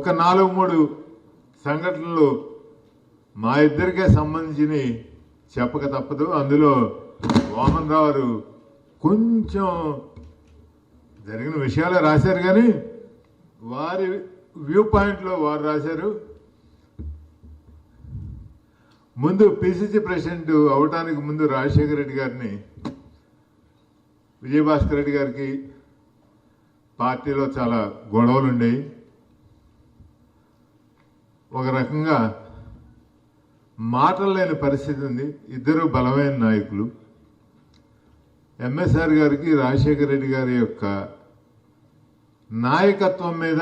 ఒక 4-3 సంఘటనలు మా ఇద్దరికే సంబంధించి చెప్పక తప్పదు. అందులో వామన్ రావు గారు కొంచెం జరిగిన విషయాలే రాశారు, కానీ వారి వ్యూ పాయింట్లో వారు రాశారు. ముందు పిసిసి ప్రెసిడెంట్ అవడానికి ముందు రాజశేఖర రెడ్డి గారిని విజయభాస్కర్ రెడ్డి గారికి పార్టీలో చాలా గొడవలు ఉండేవి. ఒక రకంగా మాటలు లేని పరిస్థితి ఉంది. ఇద్దరు బలమైన నాయకులు. ఎంఎస్ఆర్ గారికి రాజశేఖర రెడ్డి గారి యొక్క నాయకత్వం మీద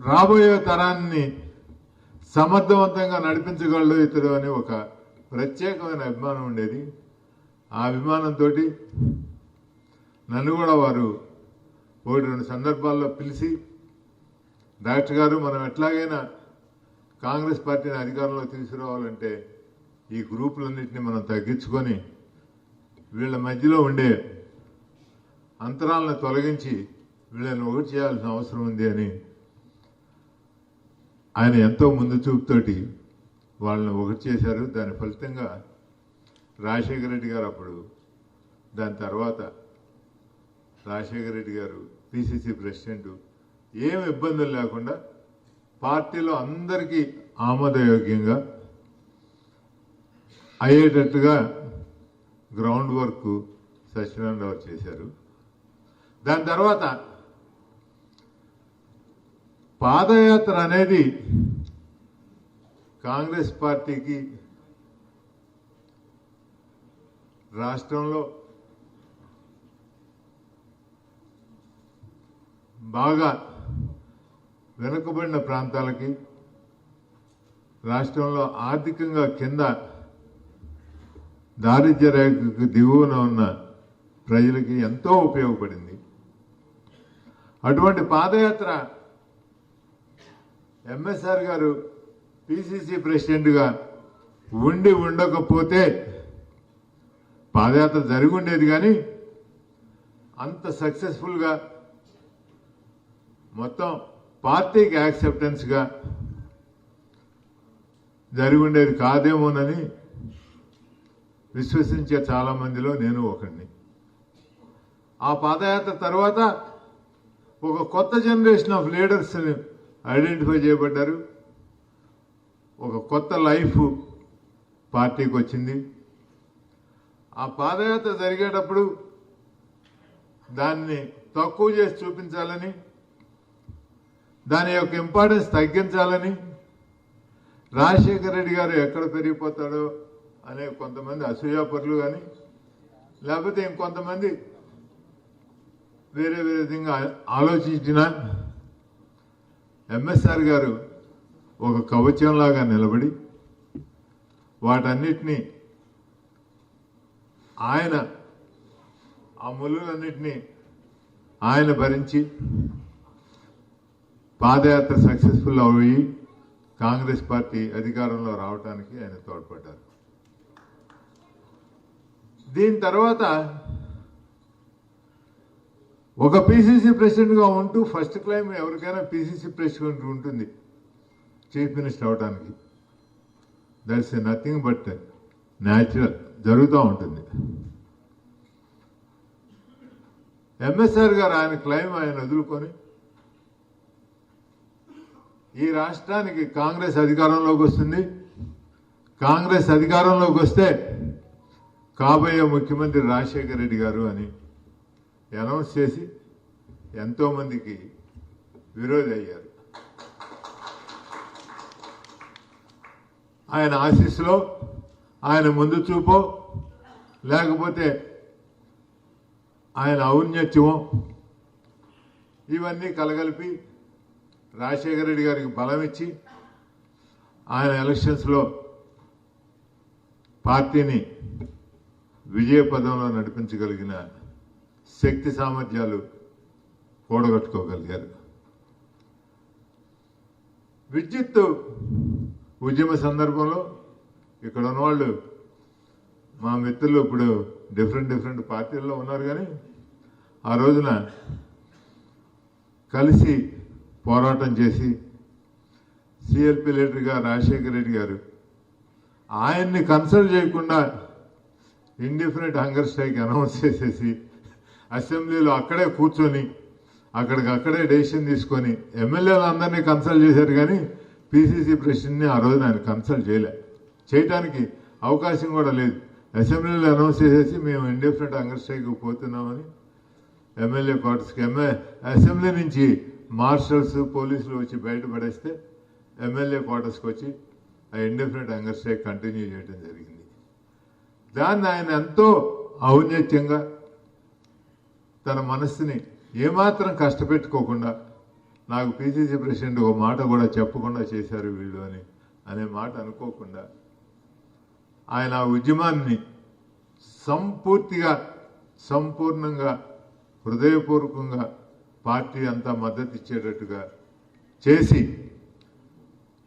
రాబోయే తరాన్ని సమర్థవంతంగా నడిపించగలడు ఇతడు అని ఒక ప్రత్యేకమైన అభిమానం ఉండేది. ఆ అభిమానంతో నన్ను కూడా వారు 1-2 సందర్భాల్లో పిలిచి, డాక్టర్ గారు, మనం ఎట్లాగైనా కాంగ్రెస్ పార్టీని అధికారంలో తీసుకురావాలంటే ఈ గ్రూపులన్నింటినీ మనం తగ్గించుకొని వీళ్ళ మధ్యలో ఉండే అంతరాలను తొలగించి వీళ్ళని ఒకటి చేయాల్సిన అవసరం ఉంది అని ఆయన ఎంతో ముందు చూపుతోటి వాళ్ళని ఒకటి చేశారు. దాని ఫలితంగా రాజశేఖర రెడ్డి గారు అప్పుడు, దాని తర్వాత రాజశేఖర రెడ్డి గారు పిసిసి ప్రెసిడెంట్, ఏం ఇబ్బందులు లేకుండా పార్టీలో అందరికీ ఆమోదయోగ్యంగా అయ్యేటట్టుగా గ్రౌండ్ వర్క్ సత్యనారాయణ చేశారు. దాని తర్వాత పాదయాత్ర అనేది కాంగ్రెస్ పార్టీకి రాష్ట్రంలో బాగా వెనుకబడిన ప్రాంతాలకి, రాష్ట్రంలో ఆర్థికంగా కింద దారిద్ర్య రేఖకు దిగువన ఉన్న ప్రజలకి ఎంతో ఉపయోగపడింది. అటువంటి పాదయాత్ర ఎంఎస్ఆర్ గారు పిసిసి ప్రెసిడెంట్గా ఉండకపోతే పాదయాత్ర జరిగి ఉండేది, కానీ అంత సక్సెస్ఫుల్గా మొత్తం పార్టీకి యాక్సెప్టెన్స్గా జరిగి ఉండేది కాదేమోనని విశ్వసించే చాలామందిలో నేను ఒకడిని. ఆ పాదయాత్ర తర్వాత ఒక కొత్త జనరేషన్ ఆఫ్ లీడర్స్ ఐడెంటిఫై చేయబడ్డారు. ఒక కొత్త లైఫ్ పార్టీకి వచ్చింది. ఆ పాదయాత్ర జరిగేటప్పుడు దాన్ని తక్కువ చేసి చూపించాలని, దాని యొక్క ఇంపార్టెన్స్ తగ్గించాలని, రాజశేఖర రెడ్డి గారు ఎక్కడ పెరిగిపోతాడో అనే కొంతమంది అసూయాపరులు కానీ, లేకపోతే ఇంకొంతమంది వేరే విధంగా ఆలోచించిన ఎంఎస్ఆర్ గారు ఒక కవచంలాగా నిలబడి వాటన్నిటినీ ఆయన, ఆ ముళ్ళన్నిటినీ ఆయన భరించి పాదయాత్ర సక్సెస్ఫుల్ అయ్యి కాంగ్రెస్ పార్టీ అధికారంలో రావడానికి ఆయన తోడ్పడ్డారు. దీని తర్వాత ఒక పిసిసి ప్రెసిడెంట్గా ఉంటూ, ఫస్ట్ క్లైమ్ ఎవరికైనా పిసిసి ప్రెసిడెంట్ ఉంటుంది చీఫ్ మినిస్టర్ అవడానికి. దట్స్ నథింగ్ బట్ న్యాచురల్, జరుగుతూ ఉంటుంది. ఎంఎస్ఆర్ గారు ఆయన క్లైమ్ ఆయన వదులుకొని ఈ రాష్ట్రానికి కాంగ్రెస్ అధికారంలోకి వస్తుంది, కాంగ్రెస్ అధికారంలోకి వస్తే కాబోయే ముఖ్యమంత్రి రాజశేఖర రెడ్డి గారు అని అనౌన్స్ చేసి ఎంతోమందికి విరోధి అయ్యారు. ఆయన ఆశీస్సులో, ఆయన ముందు చూపో, లేకపోతే ఆయన ఔన్నత్యమో ఇవన్నీ కలగలిపి రాజశేఖర రెడ్డి గారికి బలం ఇచ్చి ఆయన ఎలక్షన్స్లో పార్టీని విజయపదంలో నడిపించగలిగిన శక్తి సామర్థ్యాలు కూడగట్టుకోగలిగారు. విద్యుత్ ఉద్యమ సందర్భంలో ఇక్కడ ఉన్నవాళ్ళు మా మిత్రులు ఇప్పుడు డిఫరెంట్ పార్టీల్లో ఉన్నారు, కానీ ఆ రోజున కలిసి పోరాటం చేసి సిఎల్పి లీడర్గా రాజశేఖర రెడ్డి గారు ఆయన్ని కన్సల్ట్ చేయకుండా ఇండిఫరెంట్ హంగర్ స్ట్రైక్ అనౌన్స్ చేసేసి అసెంబ్లీలో అక్కడే కూర్చొని అక్కడికక్కడే డెసిషన్ తీసుకొని ఎమ్మెల్యేలు అందరినీ కన్సల్ట్ చేశారు కానీ పిసిసి ప్రెసిడెంట్ని ఆ రోజున ఆయన కన్సల్ట్ చేయటానికి అవకాశం కూడా లేదు. అసెంబ్లీలో అనౌన్స్ చేసేసి మేము ఇండిఫరెంట్ హంగర్ స్ట్రైక్ పోతున్నామని ఎమ్మెల్యే క్వార్టర్స్కి అసెంబ్లీ నుంచి మార్షల్స్ పోలీసులు వచ్చి బయటపడేస్తే ఎమ్మెల్యే క్వార్టర్స్కి వచ్చి ఆ ఇండిఫరెంట్ హంగర్ స్ట్రైక్ కంటిన్యూ చేయడం జరిగింది. దాన్ని ఆయన ఎంతో ఔన్నత్యంగా తన మనస్సుని ఏమాత్రం కష్టపెట్టుకోకుండా నాకు పిసిసి ప్రెసిడెంట్ ఒక మాట కూడా చెప్పకుండా చేశారు వీళ్ళు అనే మాట అనుకోకుండా ఆయన ఆ ఉద్యమాన్ని సంపూర్ణంగా హృదయపూర్వకంగా పార్టీ అంతా మద్దతు ఇచ్చేటట్టుగా చేసి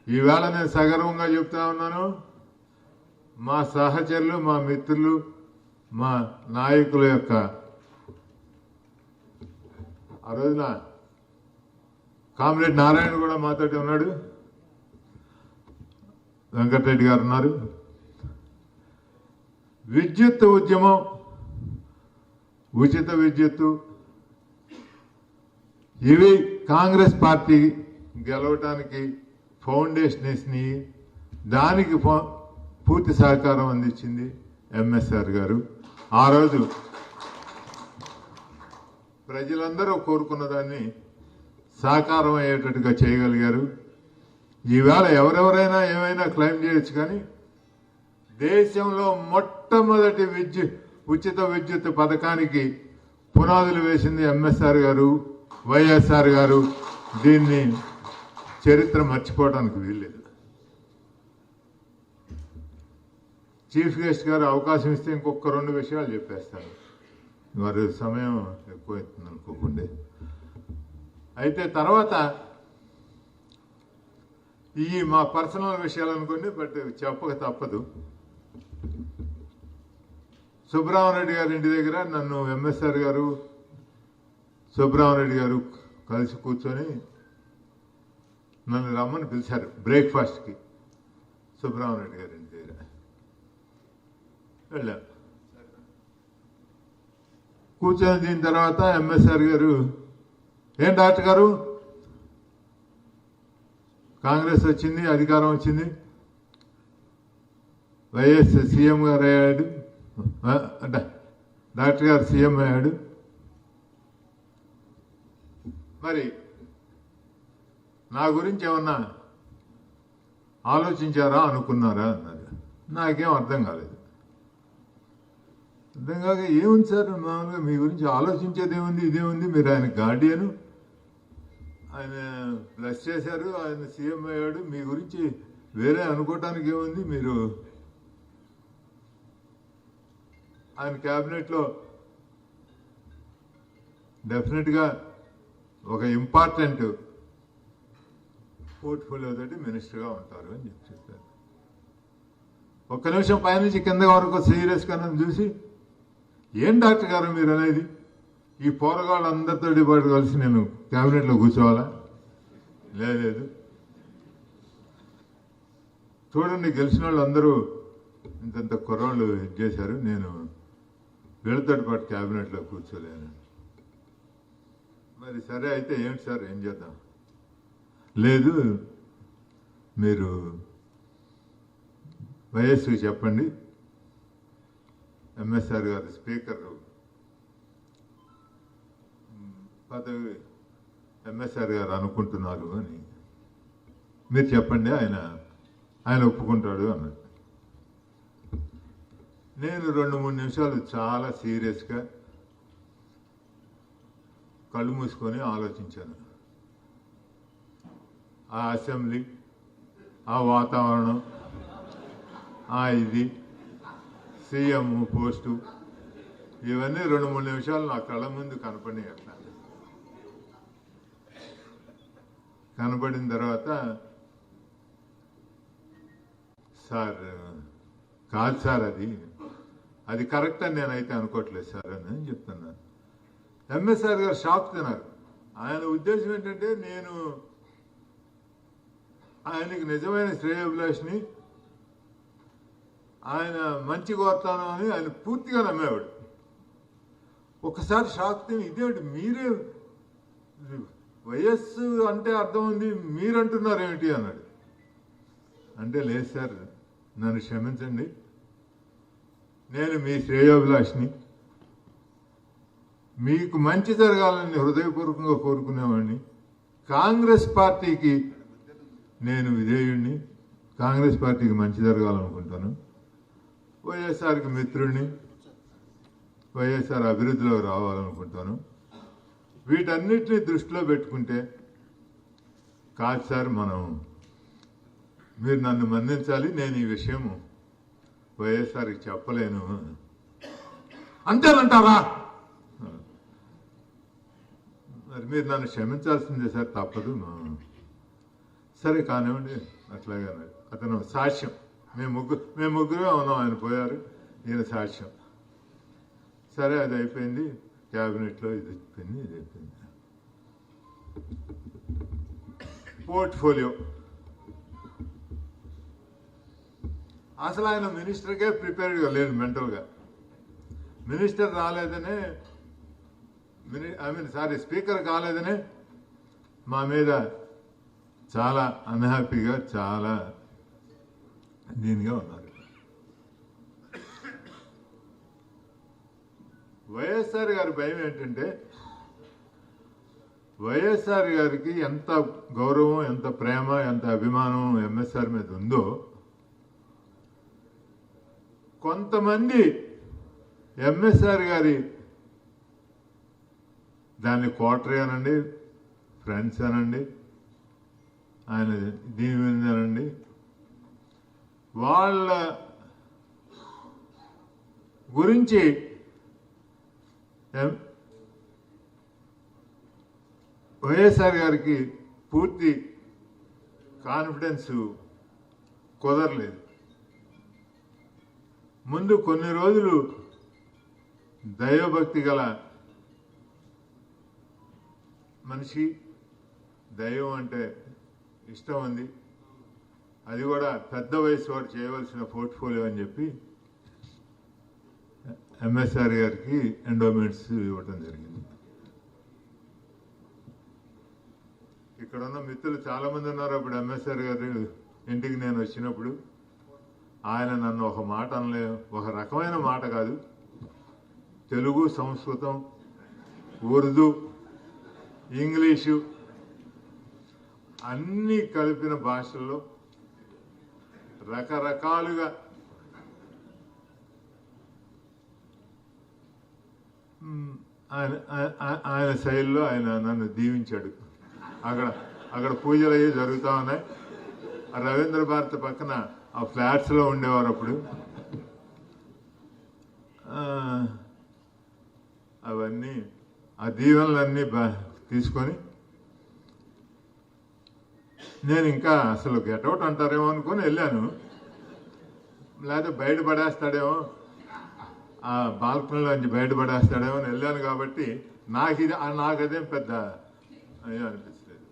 ఈవేళ నేను సగర్వంగా చెప్తా ఉన్నాను, మా సహచరులు, మా మిత్రులు, మా నాయకుల యొక్క ఆ రోజున కామ్రేడ్ నారాయణ కూడా మాతోటి ఉన్నాడు, వెంకటరెడ్డి గారు ఉన్నారు. విద్యుత్ ఉద్యమం, ఉచిత విద్యుత్తు, ఇవి కాంగ్రెస్ పార్టీ గెలవటానికి ఫౌండేషన్ వేసి దానికి పూర్తి సహకారం అందించింది ఎంఎస్ఆర్ గారు. ఆ రోజు ప్రజలందరూ కోరుకున్న దాన్ని సాకారం అయ్యేటట్టుగా చేయగలిగారు. ఈవేళ ఎవరెవరైనా ఏమైనా క్లెయిమ్ చేయొచ్చు కానీ దేశంలో మొట్టమొదటి ఉచిత విద్యుత్ పథకానికి పునాదులు వేసింది ఎంఎస్ఆర్ గారు, వైఎస్ఆర్ గారు. దీన్ని చరిత్ర మర్చిపోవడానికి వీల్లేదు. చీఫ్ గెస్ట్ గారు అవకాశం ఇస్తే ఇంకొక 2 విషయాలు చెప్పేస్తాను, మరి సమయం ఎక్కువైతుంది అనుకోకుండా. అయితే తర్వాత ఈ మా పర్సనల్ విషయాలు అనుకోండి, బట్ చెప్పక తప్పదు. సుబ్రహ్మణ్యరెడ్డి గారి ఇంటి దగ్గర నన్ను ఎంఎస్ఆర్ గారు, సుబ్రహ్మణ్యరెడ్డి గారు కలిసి కూర్చొని నన్ను రమ్మని పిలిచారు బ్రేక్ఫాస్ట్కి. సుబ్రహ్మణ్యరెడ్డి గారి ఇంటి దగ్గర వెళ్ళాను. కూర్చొని దీని తర్వాత ఎంఎస్ఆర్ గారు, ఏం డాక్టర్ గారు, కాంగ్రెస్ వచ్చింది, అధికారం వచ్చింది, వైఎస్ సీఎం గారు అయ్యాడు, డాక్టర్ గారు సీఎం అయ్యాడు, మరి నా గురించి ఏమన్నా ఆలోచించారా అనుకున్నారా అన్నారు. నాకేం అర్థం కాలేదు. అర్థం కాక ఏముంది సార్, మామూలుగా మీ గురించి ఆలోచించేది ఏముంది, ఇదేముంది, మీరు ఆయన గార్డియను, ఆయన బ్లెస్ చేశారు, ఆయన సీఎం అయ్యాడు, మీ గురించి వేరే అనుకోవటానికి ఏముంది, మీరు ఆయన క్యాబినెట్లో డెఫినెట్గా ఒక ఇంపార్టెంట్ పోర్ట్ఫోలియో తోటి మినిస్టర్గా ఉంటారు అని చెప్పారు. ఒక్క నిమిషం పైనుంచి కింద వరకు సీరియస్గా నన్ను చూసి, ఏం డాక్టర్ గారు మీరు అనేది, ఈ పోరగాళ్ళందరితో పాటు కలిసి నేను క్యాబినెట్లో కూర్చోవాలా? లేదు, చూడండి గెలిచిన వాళ్ళు అందరూ ఇంతంత కుర్రాళ్ళు చేశారు, నేను వీళ్ళతో పాటు క్యాబినెట్లో కూర్చోలేను. మరి సరే అయితే ఏంటి సార్, ఏం చేద్దాం? లేదు, మీరు వైఎస్కి చెప్పండి, ఎంఎస్ఆర్ గారు స్పీకర్ పదవి ఎంఎస్ఆర్ గారు అనుకుంటున్నారు అని మీరు చెప్పండి, ఆయన ఒప్పుకుంటాడు అన్నాడు. నేను 2-3 నిమిషాలు చాలా సీరియస్గా కళ్ళు మూసుకొని ఆలోచించాను. ఆ అసెంబ్లీ, ఆ వాతావరణం, ఇది సీఎం పోస్టు, ఇవన్నీ 2-3 నిమిషాలు నా కళ్ళ ముందు కనపడినాయి. అట్లా కనపడిన తర్వాత, సార్ కాదు సార్, అది కరెక్ట్ అని నేనైతే అనుకోవట్లేదు సార్ అని చెప్తున్నాను. ఎంఎస్ఆర్ గారు షాక్ తిన్నారు. ఆయన ఉద్దేశం ఏంటంటే నేను ఆయనకి నిజమైన శ్రేయోభిలాషిని, ఆయన మంచి కోరుతాను అని ఆయన పూర్తిగా నమ్మేవాడు. ఒకసారి షాక్ తిని ఇదేమిటి మీరే వయస్సు అంటే అర్థం ఉంది మీరంటున్నారు ఏమిటి అన్నాడు. అంటే లేదు సార్, నన్ను క్షమించండి, నేను మీ శ్రేయోభిలాషిని, మీకు మంచి జరగాలని హృదయపూర్వకంగా కోరుకునేవాడిని, కాంగ్రెస్ పార్టీకి నేను విధేయుణ్ణి, కాంగ్రెస్ పార్టీకి మంచి జరగాలనుకుంటాను, వైఎస్ఆర్కి మిత్రుడిని, వైఎస్ఆర్ అభివృద్ధిలో రావాలనుకుంటాను. వీటన్నిటిని దృష్టిలో పెట్టుకుంటే కాదు సార్, మీరు నన్ను మన్నించాలి, నేను ఈ విషయం వైఎస్ఆర్కి చెప్పలేను. అంతేనంటారా? మరి మీరు నన్ను క్షమించాల్సిందే సార్, తప్పదు. సరే కానివ్వండి అట్లాగే అన్నాడు. అతను సాక్ష్యం, మేము ముగ్గురే ఉన్నాం, ఆయన పోయారు, ఈయన సాక్ష్యం. సరే అది అయిపోయింది, క్యాబినెట్లో ఇది అయిపోయింది, ఇది అయిపోయింది. పోర్ట్ఫోలియో అసలు ఆయన మినిస్టర్కే ప్రిపేర్డ్గా లేదు మెంటల్గా. మినిస్టర్ రాలేదనే స్పీకర్ కాలేదనే మా మీద చాలా అన్హ్యాపీగా, చాలా దీనిగా ఉన్నారు. వైఎస్ఆర్ గారి భయం ఏంటంటే, వైఎస్ఆర్ గారికి ఎంత గౌరవం, ఎంత ప్రేమ, ఎంత అభిమానం ఎంఎస్ఆర్ మీద ఉందో, కొంతమంది ఎంఎస్ఆర్ గారి దాన్ని క్వార్టరీ అనండి, ఫ్రెండ్స్ అనండి, ఆయన దీని మీద అనండి, వాళ్ళ గురించి వైఎస్ఆర్ గారికి పూర్తి కాన్ఫిడెన్స్ కుదరలేదు. ముందు కొన్ని రోజులు దైవభక్తి గల మనిషి, దైవం అంటే ఇష్టం ఉంది, అది కూడా పెద్ద వయసు వాడు చేయవలసిన పోర్ట్ఫోలియో అని చెప్పి ఎంఎస్ఆర్ గారికి ఎండోమెంట్స్ ఇవ్వటం జరిగింది. ఇక్కడ ఉన్న మిత్రులు చాలామంది ఉన్నారు. అప్పుడు ఎంఎస్ఆర్ గారి ఇంటికి నేను వచ్చినప్పుడు ఆయన నన్ను ఒక మాట అనలే, ఒక రకమైన మాట కాదు, తెలుగు, సంస్కృతం, ఉర్దూ, ఇంగ్లీషు అన్నీ కలిపిన భాషల్లో రకరకాలుగా ఆయన శైలిలో ఆయన నన్ను దీవించాడు. అక్కడ పూజలు అయ్యి జరుగుతూ ఉన్నాయి. రవీంద్ర భారతి పక్కన ఆ ఫ్లాట్స్లో ఉండేవారు అప్పుడు. అవన్నీ ఆ దీవెనలన్నీ తీసుకొని నేను ఇంకా అసలు గెటౌట్ అంటారేమో అనుకొని వెళ్ళాను. లేకపోతే బయటపడేస్తాడేమో, ఆ బాల్కనీలోంచి బయటపడేస్తాడేమో అని వెళ్ళాను. కాబట్టి నాకదేం పెద్ద అయ్యో అనిపించలేదు.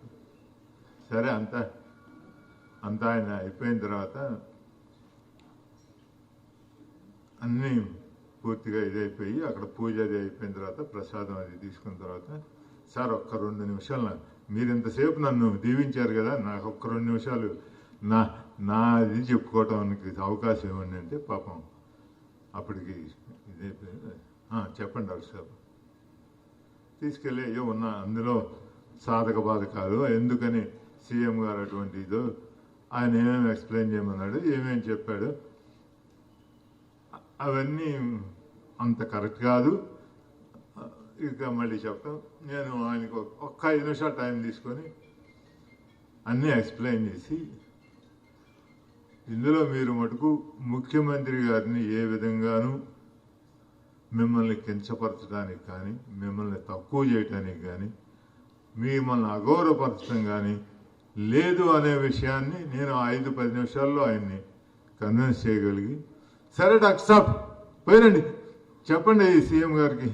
సరే అంతా ఆయన అయిపోయిన తర్వాత అన్నీ పూర్తిగా ఇదైపోయి అక్కడ పూజ అది అయిపోయిన తర్వాత ప్రసాదం అది తీసుకున్న తర్వాత, సార్ ఒక్క 2 నిమిషాలు మీరు ఇంతసేపు నన్ను దీవించారు కదా, నాకు ఒక్క 2 నిమిషాలు నా ఇది చెప్పుకోవటానికి అవకాశం ఇవ్వండి అంటే, పాపం అప్పటికి ఇదైపోయింది. చెప్పండి డాక్టర్ సాబ్. తీసుకెళ్ళి అయ్యో ఉన్న అందులో సాధక బాధకాలు ఎందుకని సీఎం గారు అటువంటి ఇదో ఆయన ఏమేమి ఎక్స్ప్లెయిన్ చేయమన్నాడు, ఏమేమి చెప్పాడు, అవన్నీ అంత కరెక్ట్ కాదు. ఇక మళ్ళీ చెప్తాం. నేను ఆయనకు ఒక్క 5 నిమిషాలు టైం తీసుకొని అన్నీ ఎక్స్ప్లెయిన్ చేసి, ఇందులో మీరు మటుకు ముఖ్యమంత్రి గారిని ఏ విధంగానూ మిమ్మల్ని కించపరచడానికి కానీ, మిమ్మల్ని తక్కువ చేయటానికి కానీ, మిమ్మల్ని అగౌరవపరచడం కానీ లేదు అనే విషయాన్ని నేను 5-10 నిమిషాల్లో ఆయన్ని కన్విన్స్ చేయగలిగి, సరే డాక్టర్ సాబ్ పోయిరండి చెప్పండి సీఎం గారికి,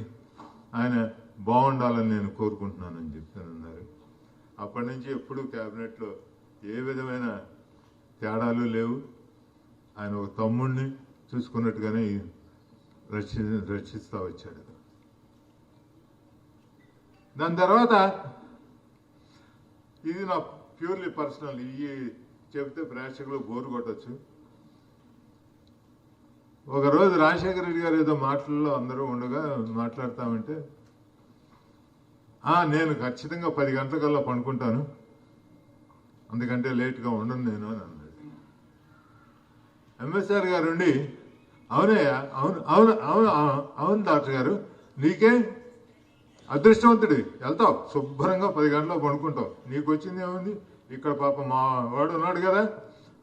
ఆయన బాగుండాలని నేను కోరుకుంటున్నానని చెప్పానన్నారు. అప్పటి నుంచి ఎప్పుడూ క్యాబినెట్లో ఏ విధమైన తేడాలు లేవు. ఆయన ఒక తమ్ముడిని చూసుకున్నట్టుగానే రక్షిస్తూ వచ్చాడు. దాని తర్వాత ఇది నా ప్యూర్లీ పర్సనల్, ఇవి చెబితే ప్రేక్షకులు బోరు కొట్టచ్చు. ఒకరోజు రాజశేఖర రెడ్డి గారు ఏదో మాటల్లో అందరూ ఉండగా మాట్లాడతామంటే, నేను ఖచ్చితంగా 10 గంటలకల్లా పడుకుంటాను, అందుకంటే లేట్గా ఉండను నేను అని అన్నాడు. ఎంఎస్ఆర్ గారు ఉండి, అవునయ్యా, అవును అవును అవును అవును డాక్టర్ గారు, నీకే అదృష్టవంతుడి, వెళ్తావు శుభ్రంగా 10 గంటలకు పడుకుంటావు, నీకు వచ్చింది ఏముంది, ఇక్కడ పాప మా వాడు ఉన్నాడు కదా,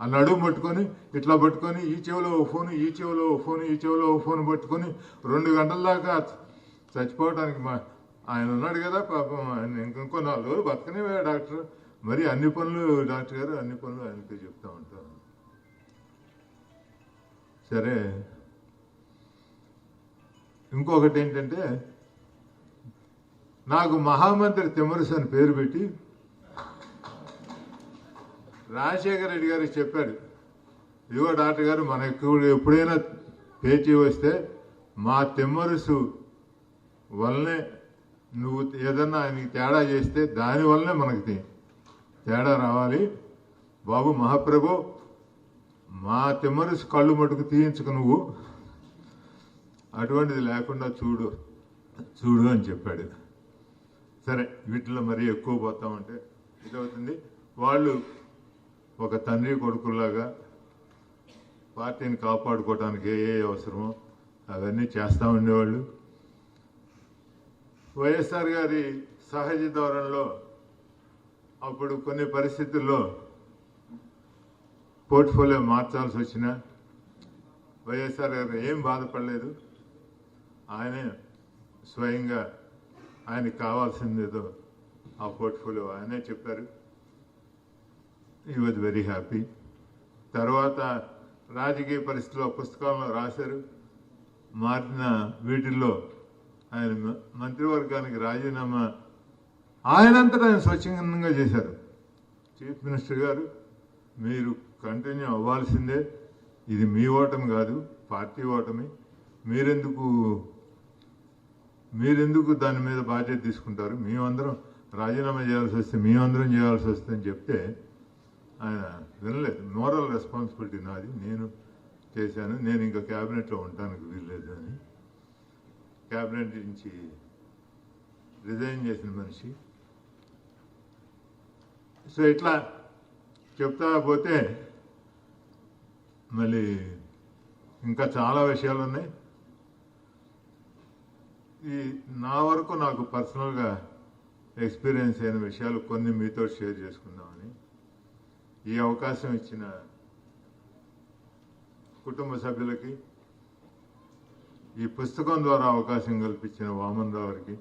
ఆ నడుము పట్టుకొని ఇట్లా పట్టుకొని ఈ చెవిలో ఓ ఫోను, ఈ చెవిలో ఓ ఫోను, ఈ చెవిలో ఓ ఫోన్ పట్టుకొని 2 గంటల దాకా చచ్చిపోవడానికి ఆయన ఉన్నాడు కదా పాపం, ఆయన ఇంకో 4 రోజులు బతకనే డాక్టర్. మరి అన్ని పనులు డాక్టర్ గారు, అన్ని పనులు ఆయనకే చెప్తా ఉంటారు. సరే, ఇంకొకటి ఏంటంటే, నాకు మహామంత్రి తిమ్మరసు అని పేరు పెట్టి రాజశేఖర రెడ్డి గారికి చెప్పాడు, ఇదిగో డాక్టర్ గారు, మనకు ఎప్పుడైనా పేచీ వస్తే మా తిమ్మరసు వల్లనే, నువ్వు ఏదన్నా ఆయనకి తేడా చేస్తే దానివల్లనే మనకి తేడా రావాలి బాబు మహాప్రభు, మా తిమ్మరసు కళ్ళు మటుకు తీయించుకు నువ్వు, అటువంటిది లేకుండా చూడు చూడు అని చెప్పాడు. సరే, వీటిలో మరీ ఎక్కువ పోతామంటే ఇదవుతుంది. వాళ్ళు ఒక తండ్రి కొడుకులాగా పార్టీని కాపాడుకోవడానికి ఏ అవసరమో అవన్నీ చేస్తూ ఉండేవాళ్ళు. వైఎస్ఆర్ గారి సహజ ధోరణిలో అప్పుడు కొన్ని పరిస్థితుల్లో పోర్ట్ఫోలియో మార్చాల్సి వచ్చినా వైఎస్ఆర్ గారు ఏం బాధపడలేదు. ఆయనే స్వయంగా ఆయనకి కావాల్సిందేదో ఆ పోర్ట్ఫోలియో ఆయనే చెప్పారు. He was very happy. తర్వాత రాజకీయ పరిస్థితుల్లో పుస్తకాలను రాశారు. మారిన వీటిల్లో ఆయన మంత్రివర్గానికి రాజీనామా ఆయనంతటా ఆయన స్వచ్ఛందంగా చేశారు. చీఫ్ మినిస్టర్ గారు, మీరు కంటిన్యూ అవ్వాల్సిందే, ఇది మీ ఓటమి కాదు, పార్టీ ఓటమి, మీరెందుకు దాని మీద బాధ్యత తీసుకుంటారు, మేమందరం రాజీనామా చేయాల్సి వస్తే మేమందరం చేయాల్సి వస్తుందని చెప్తే ఆయన వినలేదు. మోరల్ రెస్పాన్సిబిలిటీ నాది, నేను చేశాను, నేను ఇంకా క్యాబినెట్లో ఉండటానికి వీల్లేదు అని క్యాబినెట్ నుంచి రిజైన్ చేసిన మనిషి. సో ఇట్లా చెప్తా పోతే మళ్ళీ ఇంకా చాలా విషయాలు ఉన్నాయి. ఈ నా వరకు నాకు పర్సనల్గా ఎక్స్పీరియన్స్ అయిన విషయాలు కొన్ని మీతో షేర్ చేసుకుందామని ఈ అవకాశం ఇచ్చిన కుటుంబ సభ్యులకి, ఈ పుస్తకం ద్వారా అవకాశం కల్పించిన వామన్ రావు గారికి,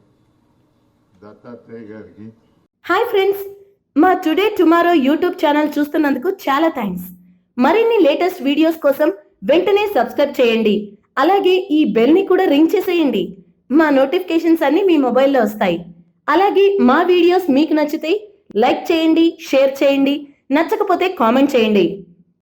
దత్తాత్రేయ గారికి. హాయ్ ఫ్రెండ్స్, మా టుడే టుమారో యూట్యూబ్ ఛానల్ చూస్తున్నందుకు చాలా థ్యాంక్స్. మరిన్ని లేటెస్ట్ వీడియోస్ కోసం వెంటనే సబ్స్క్రైబ్ చేయండి. అలాగే ఈ బెల్ ని కూడా రింగ్ చేసేయండి. మా నోటిఫికేషన్స్ అన్ని మీ మొబైల్లో వస్తాయి. అలాగే మా వీడియోస్ మీకు నచ్చితే లైక్ చేయండి, షేర్ చేయండి, నచ్చకపోతే కామెంట్ చేయండి.